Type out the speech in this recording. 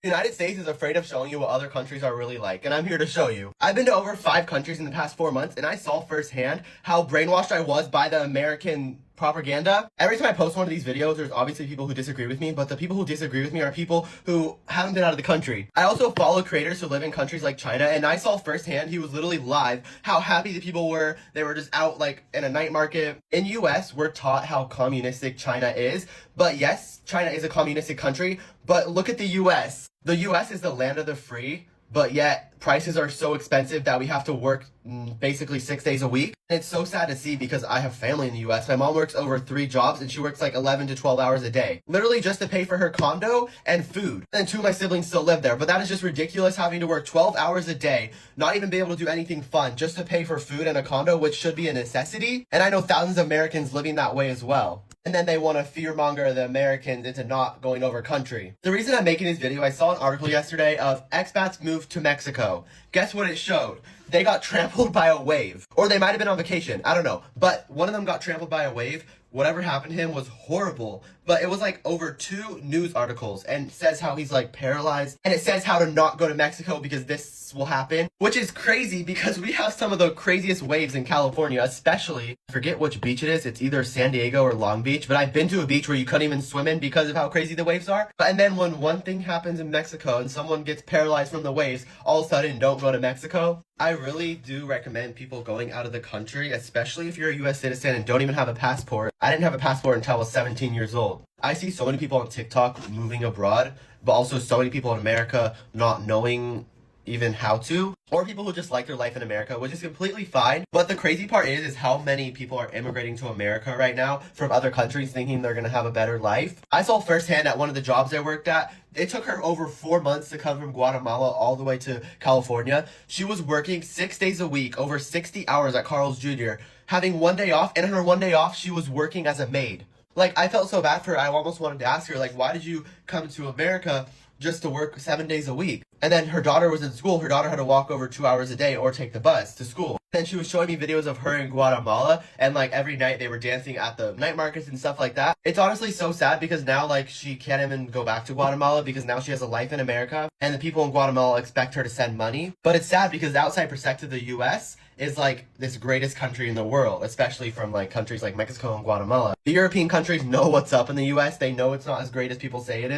The United States is afraid of showing you what other countries are really like, and I'm here to show you. I've been to over 5 countries in the past 4 months, and I saw firsthand how brainwashed I was by the American propaganda. Every time I post one of these videos, there's obviously people who disagree with me, but the people who disagree with me are people who haven't been out of the country. I also follow creators who live in countries like China, and I saw firsthand, he was literally live, how happy the people were. They were just out like in a night market. In US, we're taught how communistic China is, but yes, China is a communistic country, but look at the US. The US is the land of the free, but yet prices are so expensive that we have to work basically 6 days a week. And it's so sad to see because I have family in the US. My mom works over 3 jobs and she works like 11 to 12 hours a day, literally just to pay for her condo and food. And 2 of my siblings still live there, but that is just ridiculous, having to work 12 hours a day, not even be able to do anything fun, just to pay for food and a condo, which should be a necessity. And I know thousands of Americans living that way as well. And then they want to fearmonger the Americans into not going over country. The reason I'm making this video, I saw an article yesterday of expats moved to Mexico. Guess what it showed? They got trampled by a wave. Or they might have been on vacation, I don't know. But one of them got trampled by a wave. Whatever happened to him was horrible. But it was like over 2 news articles and says how he's like paralyzed. And it says how to not go to Mexico because this will happen. Which is crazy because we have some of the craziest waves in California, especially. I forget which beach it is. It's either San Diego or Long Beach. But I've been to a beach where you couldn't even swim in because of how crazy the waves are. And then when one thing happens in Mexico and someone gets paralyzed from the waves, all of a sudden don't go to Mexico. I really do recommend people going out of the country, especially if you're a US citizen and don't even have a passport. I didn't have a passport until I was 17 years old. I see so many people on TikTok moving abroad, but also so many people in America not knowing even how to, or people who just like their life in America, which is completely fine. But the crazy part is how many people are immigrating to America right now from other countries thinking they're gonna have a better life. I saw firsthand at one of the jobs I worked at, it took her over 4 months to come from Guatemala all the way to California. She was working 6 days a week, over 60 hours at Carl's Jr., having 1 day off, and on her 1 day off, she was working as a maid. Like, I felt so bad for her, I almost wanted to ask her, like, why did you come to America just to work 7 days a week? And then her daughter was in school. Her daughter had to walk over 2 hours a day or take the bus to school. Then she was showing me videos of her in Guatemala, and like every night they were dancing at the night markets and stuff like that. It's honestly so sad because now like she can't even go back to Guatemala because now she has a life in America and the people in Guatemala expect her to send money. But it's sad because the outside perspective, the US is like this greatest country in the world, especially from like countries like Mexico and Guatemala. The European countries know what's up in the US. They know it's not as great as people say it is.